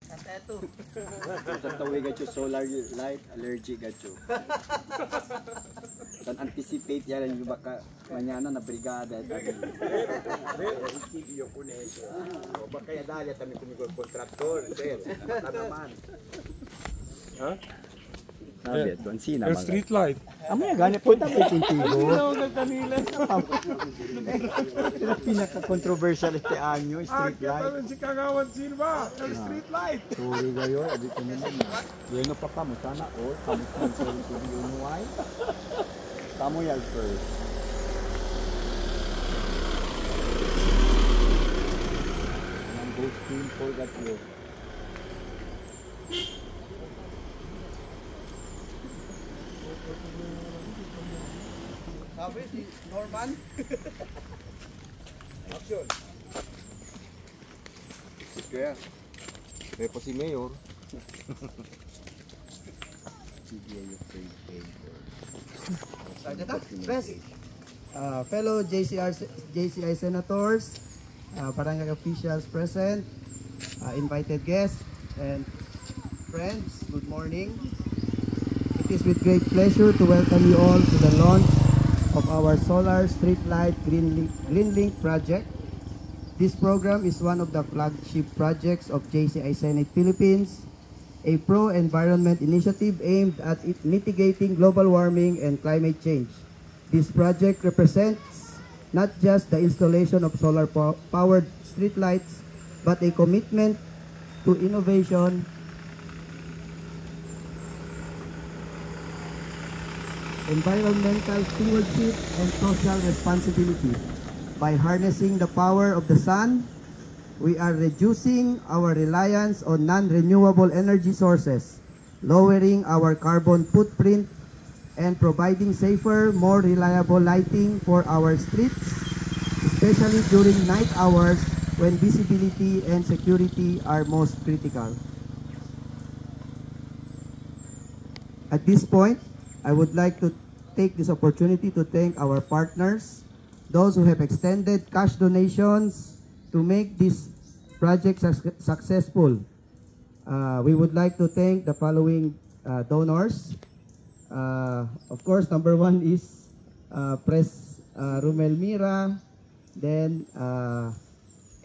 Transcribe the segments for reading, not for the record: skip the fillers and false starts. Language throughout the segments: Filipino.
Sa tawag gacho solar light allergic gacho. Dan anticipate yan yung baka manyana na brigada tadi. Yung connection. Baka ya dali kami kumikol kontraktor, sir. Tanaman. Ha? Sabi ito, ang sina Yung street light. Amo yung ganit po tayo tintigo. Ano ang kanila? Pinaka-controversial ito anyo, street light. Kaya si Kagawan Silva, ng street light. Sorry kayo, adi ko naman. Yan pa kamo, sana all, kamo sponsor ito yung UI. Kamo yan first. Ang go screen for that you. Sabi si Norman. Action. Kaya. Kaya po si Mayor. Fellow JCI senators, barangay officials present, invited guests, and friends, good morning. It is with great pleasure to welcome you all to the launch of our solar streetlight GreenLink project. This program is one of the flagship projects of JCI Senate Philippines, a pro-environment initiative aimed at mitigating global warming and climate change. This project represents not just the installation of solar-powered streetlights, but a commitment to innovation, environmental stewardship, and social responsibility. By harnessing the power of the sun, we are reducing our reliance on non-renewable energy sources, lowering our carbon footprint, and providing safer, more reliable lighting for our streets, especially during night hours when visibility and security are most critical. At this point, I would like to take this opportunity to thank our partners, those who have extended cash donations to make this project successful. We would like to thank the following donors. Of course, number one is Pres Romel Mira, then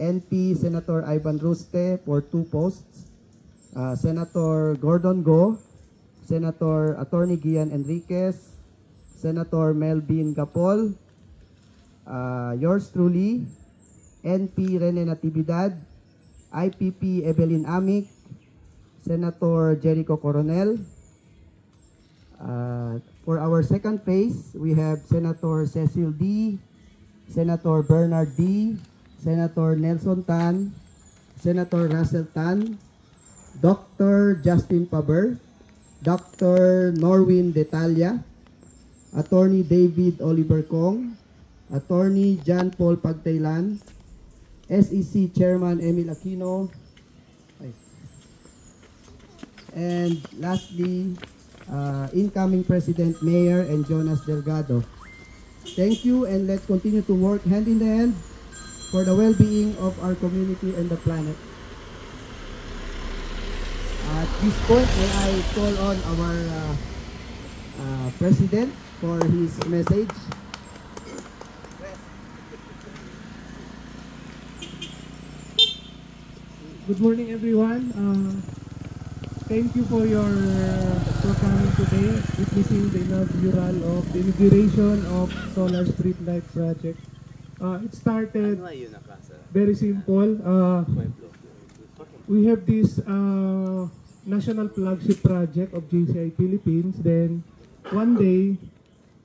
NP Senator Ivan Ruste for 2 posts, Senator Gordon Go, Senator Attorney Gian Enriquez, Senator Melvin Gapol, yours truly, NP Rene Natividad, IPP Evelyn Amic, Senator Jericho Coronel. For our second phase, we have Senator Cecil D, Senator Bernard D, Senator Nelson Tan, Senator Russell Tan, Dr. Justin Paber, Dr. Norwin Detalia, Attorney David Oliver Kong, Attorney John Paul Pagtaylan, SEC Chairman Emil Aquino, and lastly, incoming President Mayor and Jonas Delgado. Thank you, and let's continue to work hand in hand for the well-being of our community and the planet. At this point, may I call on our President for his message. Good morning, everyone. Thank you for coming today, witnessing the inauguration of Solar Streetlight Project. It started very simple. We have this national flagship project of JCI Philippines. Then one day,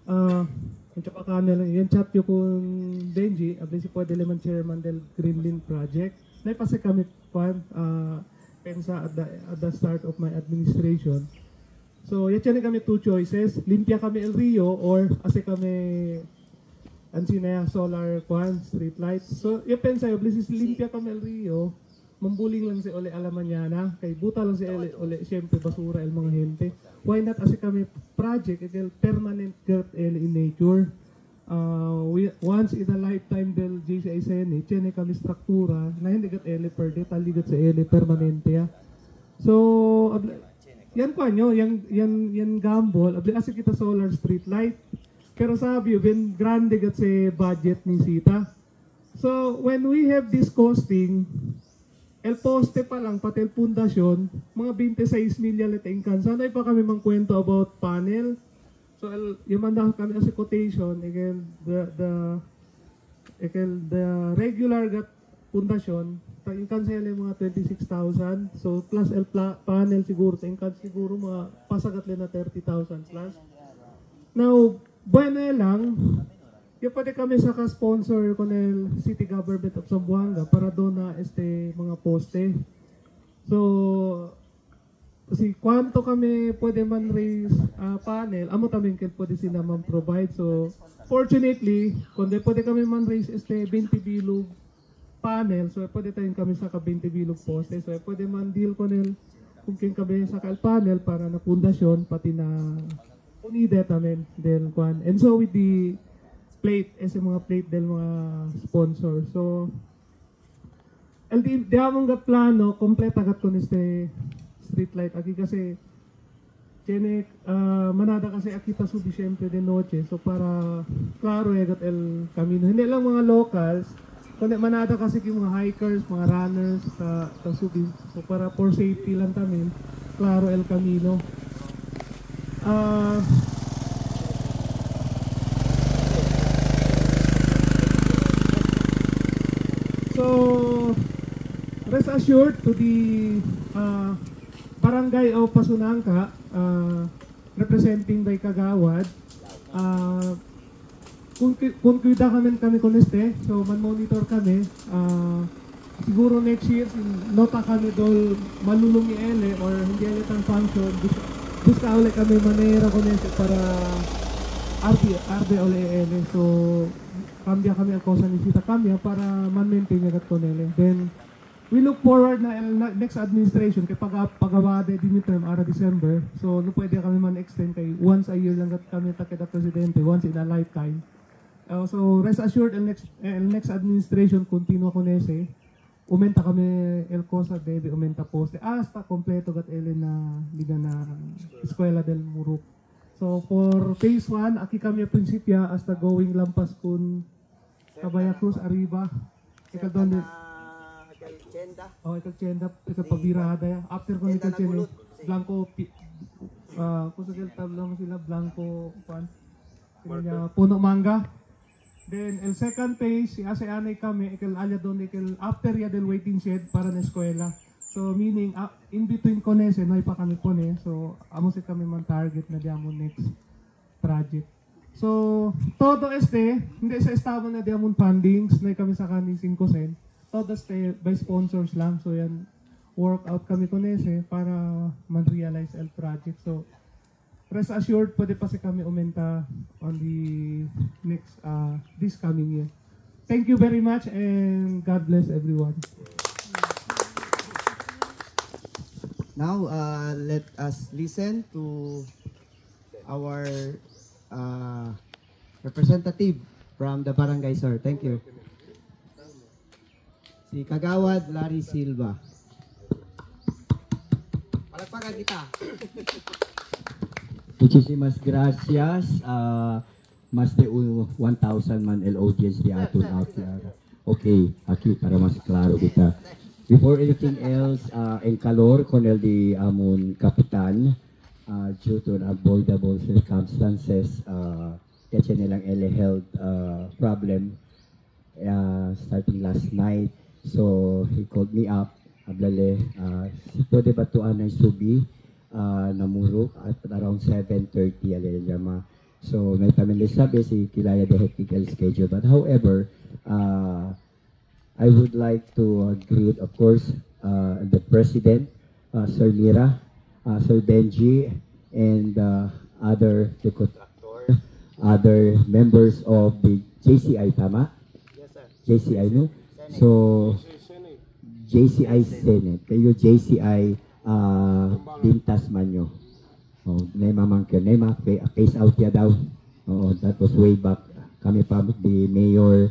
yung chat ko kung Benji, abli si Pwede Leman Chairman del GreenLink Project. Naipasa kami pensa at the start of my administration. So, yan kami 2 choices. Limpia kami El Rio or ase kami ansinaya solar street lights. So, yung pensa yung blisis limpia kami El Rio, mambuling lang si Ole Alamanyana, kay buta lang si Ole, siyempre basura el mga gente. Why not ase kami project, permanent dirt in nature. Once in a lifetime del JCI Senate, tiyan kami struktura na hindi gat ele per day, taligat sa ele permanente ya. So, yan pa nyo, yan gamble, asi kita solar street light. Pero sabi, ben grande gat si budget ni Sita. So, when we have this costing, el poste pa lang, pati el pundasyon, mga 26 million at ingkan. Sanay pa kami mangkwento about panel. So, yung manda kami as a quotation, again, the regular gat pundasyon, ingkan sila yung mga 26,000. So, plus el panel siguro, ingkan siguro mga pasagat na 30,000 plus. Now, bueno lang, yung pwede kami sa ka-sponsor ko ng City Government of Zamboanga para doon na mga poste. So, kasi kwanto kami pwede man raise panel, amo tamin pwede sila man provide. So, fortunately, kundi pwede kami man raise 20 bilog panel, so pwede tayong kami sa ka 20 bilog poste. So, pwede man deal ko nil kung kami sa panel para na pundasyon, pati na unida tamen del kwan. And so with the plate, mga plate del mga sponsor. So di among gat plano kompleto gat kun street light aki kasi tiene manada kasi akita subi syempre de noche. So para klaro gat el camino. Hindi lang mga locals, kundi manada kasi yung mga hikers, mga runners sa subi. So para for safety lang tamen, klaro el camino. So, rest assured to the barangay of Pasunangka, representing by Kagawad, kung kuida kami koneste, so man-monitor kami, siguro next year, nota kami dol malulungi ele or hindi ele tang function, busca ulit kami manera koneste para RB ulit ele. So, kambya kami ang kosa ni Sita kambya para man-maintain niya kat konele. Then, we look forward na next administration kay pagawade din yung term ara December. So, no pwede kami man-extend kay once a year lang kat kami takeda presidente, once in a lifetime. So, rest assured, next administration, continue konese. Umenta kami el cosa debe umenta poste hasta kompleto gat ele na liga na eskwela del Muruk. So for phase 1 aki kami prinsipya hasta going lampas kun Cabaya Cruz arriba ikal donde ikal chenda ikal pabirada after kun ikal chenda blanco kusagel tabla mo sila blanco pan puno mangga. Then, el second phase, si Aseanay kami, ikil alya doon, ikil after ya del waiting shed para na eskwela. So, meaning, in between konese, no pa kami po ne. So, amo si kami man target na diamond next project. So, todo hindi sa estado na diamond fundings, na kami sa kani 5 sen. Todo by sponsors lang. So, yan, work out kami konese para man-realize el project. So, rest assured, pwede pa si kami umenta on the next, this coming year. Thank you very much and God bless everyone. Now, let us listen to our representative from the barangay, sir. Thank you. Si Kagawad Larry Silva. Palagpakan kita. Muchísimas gracias. Mas de 1,000 man el audience di aton out there. Okay, aquí para mas klaro kita. Before anything else, en calor con el di amon kapitan, due to unavoidable circumstances, kasi nilang ele health problem starting last night. So he called me up, hablale, pwede ba tuan ay subi? Namurok at around 7:30 aliyama. So may family sabi si kilaya the hectical schedule, but however I would like to greet of course the president, Sir Lira, Sir Benji, and other the contractor, other members of the JCI, tama? Yes, sir. JCI, no? So JCI Senate, kayo JCI Bintas Manyo. Oh, Nema Mangkyo, Nema, face out ya daw. Oh, that was way back. Kami pa di Mayor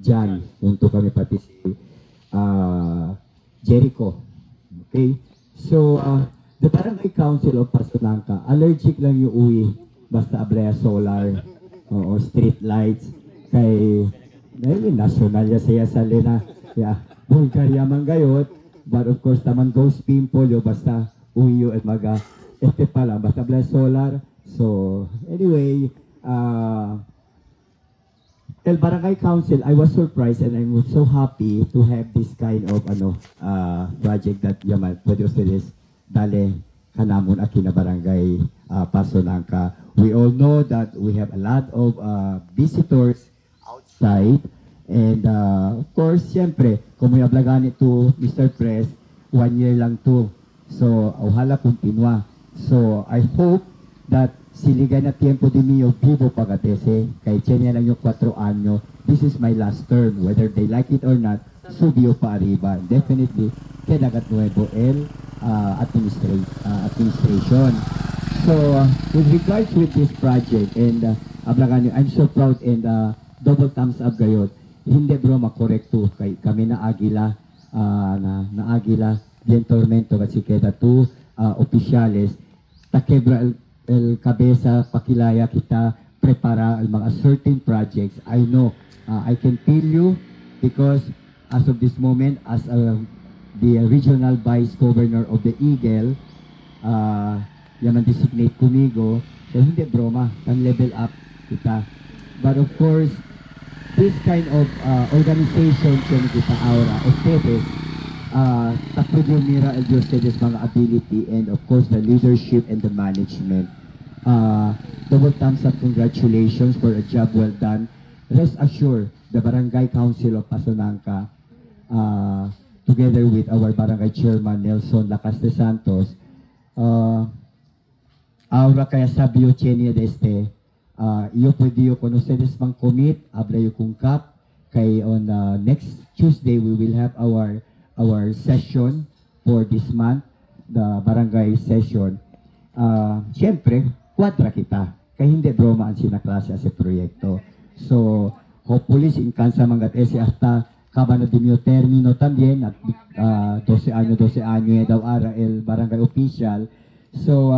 Jan, punto kami pati si Jericho. Okay? So, the Barangay Council of Pasunangka, allergic lang yung uwi. Basta ablaya solar o street lights. Kay, dahil national ya saya sa lina. Yeah, Bulgaria man gayot. But of course, taman ghost pimple yo basta uwi yo at maga. Este pala, basta ablaya solar. So, anyway, El Barangay Council, I was surprised and I'm so happy to have this kind of project that yaman pwede ustedes dale kanamon aki na barangay Pasunangka. We all know that we have a lot of visitors outside and of course, siyempre, kung may ablagan ito, Mr. Press, 1 year lang to. So, ojalá continua. So, I hope that siligay na tiempo di mio vivo pagatese kay Chenya lang yung 4 anyo. This is my last term, whether they like it or not, subiyo pa arriba. Definitely, kailangan nuevo el administration. So, with regards with this project and ablagan I'm so proud and double thumbs up gayot. Hindi bro makorekto kay kami na agila na agila bien tormento kasi keda tu opisyales takebra el cabeza pakilaya kita prepara ang mga certain projects. I know I can tell you because as of this moment as the regional vice governor of the Eagle yaman designate kumigo so hindi broma kan level up kita, but of course this kind of organization kung kita aura ustedes tapos mira el Diyos ustedes mga ability and of course the leadership and the management. Double thumbs up, congratulations for a job well done. Rest assured, the Barangay Council of Pasunangka, together with our Barangay Chairman Nelson Lacas de Santos, aura kaya sabio Chenia de este, iyo pwede yo kung ustedes mang commit, abla yo kung kap, kay on next Tuesday we will have our session for this month, the barangay session. Siyempre, kwadra kita. Kaya hindi broma ang sinaklase sa proyekto. So, hopefully, inkansa mangat ese hasta kabano dimyo termino también at 12 anyo daw ara el barangay official. So,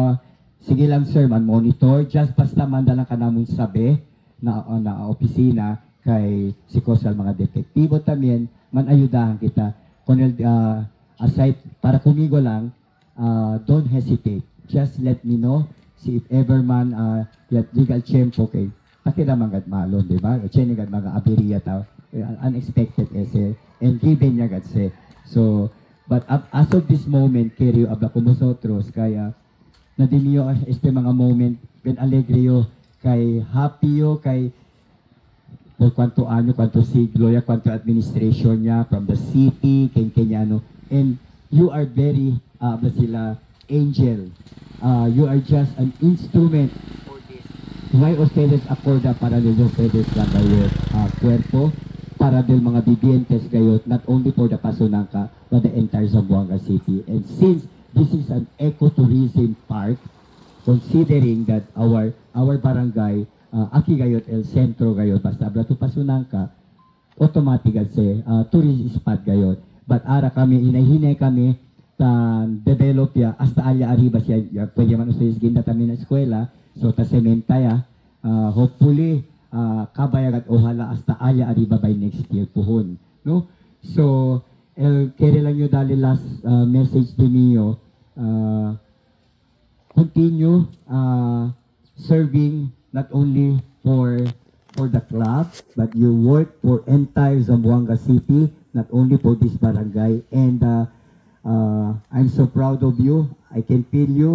sige lang sir, man monitor. Just basta manda lang ka namun sabi na opisina kay si Kosal mga detektibo también, man ayudahan kita. Kung aside, para kumigo lang, don't hesitate. Just let me know. See if ever man yat legal tempo kay pakiraman gad malon, di ba? Chene gad mga aberiya taw unexpected ese and given niya gad se. So but as of this moment keriyo abla ko nosotros kaya nadimiyo este mga moment ben alegrio kay happy yo kay por cuanto anyo, cuanto siglo ya, cuanto administration niya from the city kay Kenyano, and you are very sila angel. You are just an instrument for this. Why ustedes acorda para de ustedes la kayo cuerpo para del mga vivientes gayot, not only for the Pasunangka but the entire Zamboanga City. And since this is an ecotourism park, considering that our barangay aki gayot el centro gayot basta abla to Pasunangka, automatic kasi tourist spot gayot. But ara kami inahinay kami develop ya hasta alya arriba siya pwede man ustedes ginda kami na eskwela so ta sementa ya hopefully kabayagat ohala hasta alya arriba by next year puhon no. So el kere lang yo dali last message din niyo, continue serving not only for the club but you work for entire Zamboanga City, not only for this barangay, and I'm so proud of you. I can feel you.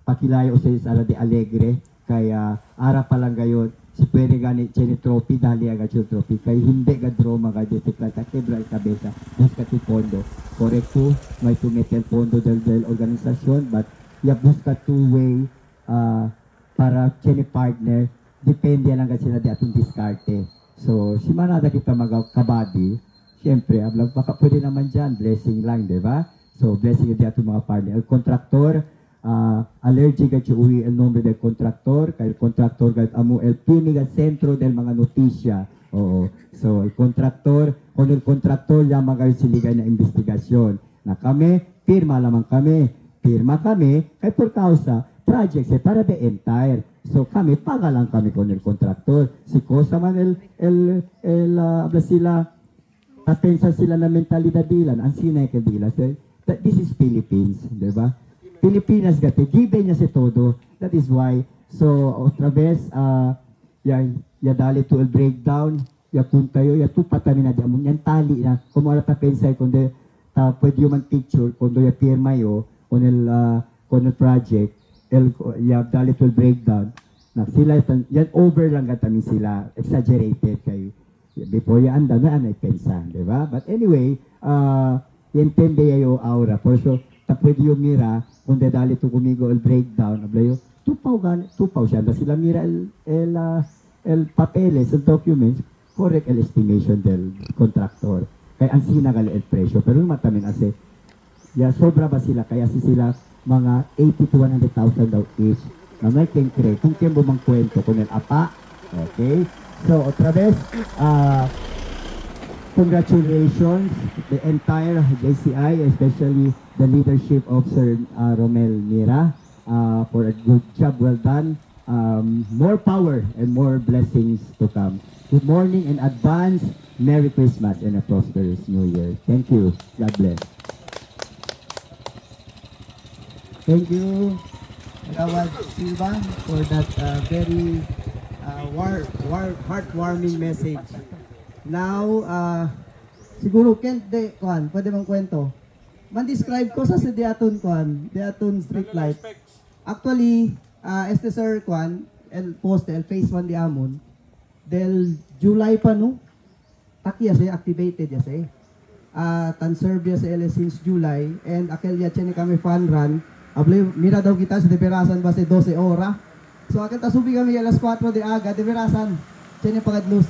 Pakilaya ustedes ara de alegre. Kaya ara pa lang gayon. Si pwede gani chene trophy, dali agad yung trophy. Kaya hindi gad drama gad yung tiklata. Quebra el cabeza. Busca tu fondo. Correcto. May tumete el fondo del organisasyon. But ya busca tu way para chene partner. Depende lang gad sila di atong diskarte. So, si manada kita magkabadi. Siyempre, baka pwede naman dyan, blessing lang, di ba? So, blessing din ato mga partner. El kontraktor, allergic at uwi el nombre del kontraktor, kaya el kontraktor kahit amo el pinig at sentro del mga notisya. Oo. So, el kontraktor, kung el kontraktor, yaman kayo siligay na investigasyon. Na kami, pirma lamang kami. Pirma kami, kay por causa, projects para the entire. So kami, paga lang kami con el contractor. Si cosa man habla sila, tapensa sila na mentalidad dilan, ang sinay ka dila. So, this is Philippines, di ba? Pilipinas gati, given niya si todo. That is why, so, otra vez, ya dali to el breakdown, ya punta yo, ya tu patami na diamon, yan tali na, kung wala ta pensay, kundi, pwede yung man picture, kundi ya firma yo, con el project, ya dali to el breakdown, na sila, yan over lang kami sila, exaggerated kayo. Before yan, anda na, anay pensa, di ba? But anyway, intende yo aura, por so, pwede yung mira, kung dali to kumigo el breakdown, ablayo, tupaw siya, da sila mira el papeles, el documents, correct el estimation del contractor. Kaya ang sinagal el presyo, pero yung matamin ase, ya sobra ba sila, kaya si sila mga 80 to 100,000 daw each. Na may kengkre, kung kembo mang kwento, kung el apa, okay? So, otra vez, congratulations, the entire JCI, especially the leadership of Sir Romel Mira, for a good job well done. More power and more blessings to come. Good morning in advance. Merry Christmas and a prosperous New Year. Thank you. God bless. Thank you, Gawad Silva, for that very heartwarming message. Now, siguro, Kent, pwede bang kwento? Man-describe ko sa Deaton street light. Actually, este sir el poste, el phase 1 di amon, del July pa no, takya siya, activated ya siya. Tan serve sa LS since July, and akel ya chene kami fan run, mira daw kita sa deberasan ba sa 12 ora. So akel tasubi kami alas 4 de aga, deberasan, chene pagadlus,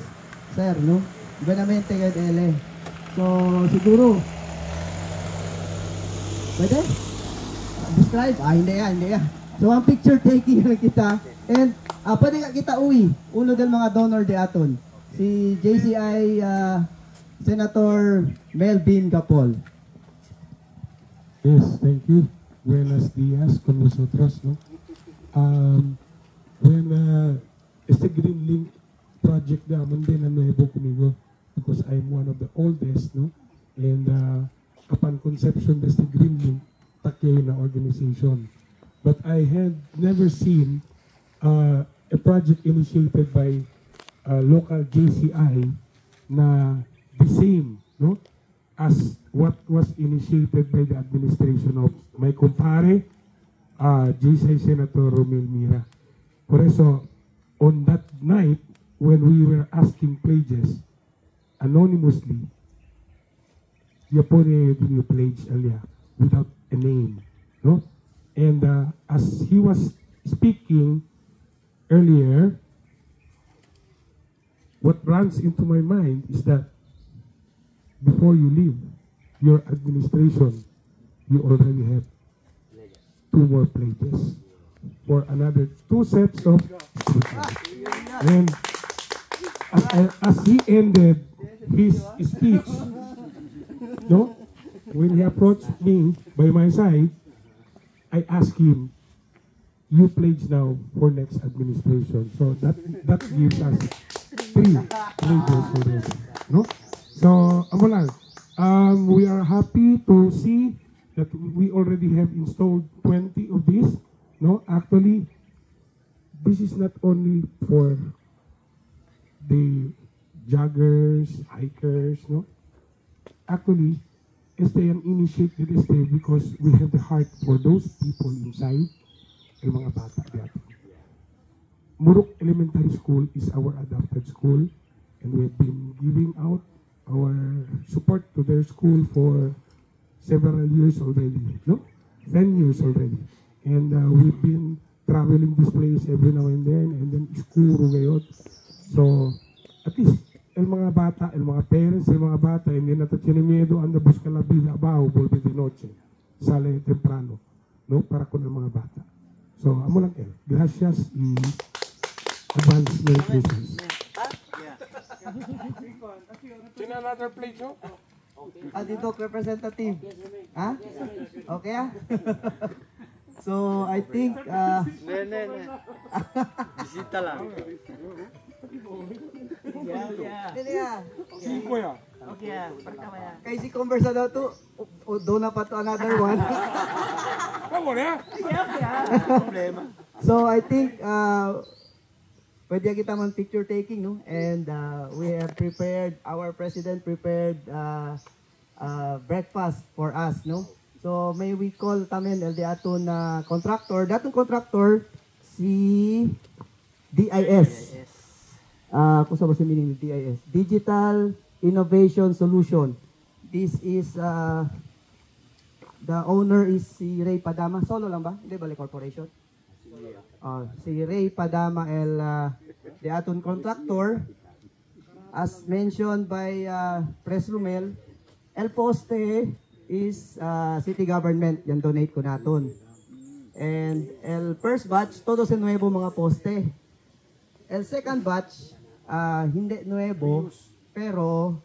sir, no? Benamente kay LE. So, siguro, pwede? Describe? Hindi yan. So, ang picture taking lang kita. And, pwede nga kita uwi. Uno del mga donor de aton. Si JCI Senator Melvin Capol. Yes, thank you. Buenos días con nosotros, no? When este Green Link project naman din na nuevo kumigo, because I'm one of the oldest, no? And upon conception, that's the Green Link Takye na organization. But I had never seen a project initiated by local JCI na the same, no? As what was initiated by the administration of my kumpare, JCI Senator Romel Mira. Por eso, on that night, when we were asking pledges, anonymously, Yapone didn't pledge earlier without a name, no? And as he was speaking earlier, what runs into my mind is that before you leave your administration, you already have 2 more pledges for another 2 sets of and as he ended his speech, no, when he approached me by my side, I asked him, you pledge now for next administration. So that gives us 3 pledges already, no? So, amo lang. We are happy to see that we already have installed 20 of these, no? Actually, this is not only for the joggers, hikers, no? Actually, STM initiated STM because we have the heart for those people inside, yung mga bata dito. Muruk Elementary School is our adopted school, and we have been giving out our support to their school for several years already, no? 10 years already. And we've been traveling this place every now and then iskuro ngayon. So, at least, el mga bata, el mga parents, el mga bata, hindi na tatinimiedo ang busca la vida abajo, volve de noche, sale temprano, no? Para con el mga bata. So, amo lang el. Gracias y advance Merry Christmas. Sino another plate, no? Aditok representative. Ha? Okay ah? So, I think, Bisita lang. dili ah. Cinco ya. Kay si conversa daw to, doon na pa to another one. Vamos, ya. Problema. So, I think, pwede kita man picture taking, no? And we have prepared, our president prepared breakfast for us, no? So, may we call tamen el di ato na contractor. Datong contractor, si DIS. Kung sa ba si meaning ng DIS? Digital Innovation Solution. This is, the owner is si Ray Padama. Solo lang ba? Hindi ba corporation? Si Ray Padama the aton contractor, as mentioned by Press Rumel, El Poste is city government, yan donate ko naton. And el first batch, todos en nuevo mga poste. El second batch, hindi nuevo, pero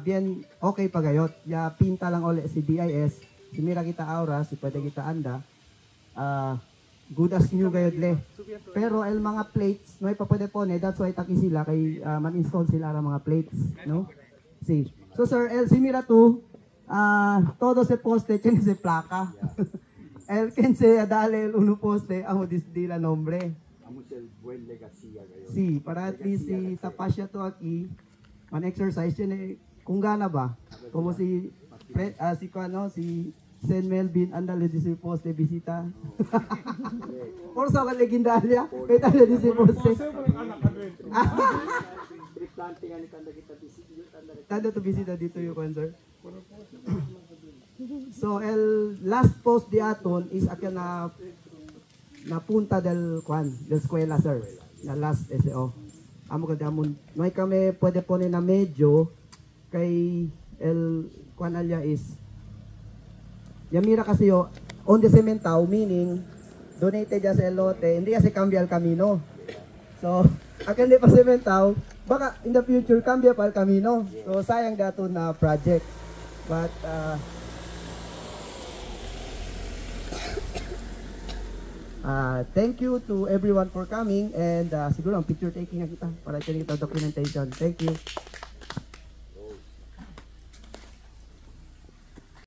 bien okay pagayot. Ya pinta lang uli si DIS, si mira kita aura, si pwede kita anda. Good as new gayod le. Pero el mga plates, no pa pwede pone, that's why taki sila kay man-install sila ang mga plates, no? See. So sir, el si mira tu, todo se poste, tiene se placa. El quince dale el uno poste, amo disdila nombre. Amo el buen legacia kayo. Sí, para at least si Tapasya to aquí, man-exercise yun eh, kung gana ba? Como si, si Sen Melvin, andale di si poste, bisita. Por sa legendaria, may tala di si poste. Tanda to bisita dito yung concert. So, el last post di aton is akin na punta del eskwela, sir. Na last SEO. Amo kadamon. May kami pwede po na medyo kay el kwan alya is Yamira kasi yo on the cementao, meaning donated ya sa elote, hindi kasi cambia el camino. So, akin di pa cementao, baka in the future cambia pa el camino. So, sayang dato na project. But, thank you to everyone for coming and siguro ang picture taking na kita para kita documentation. Thank you.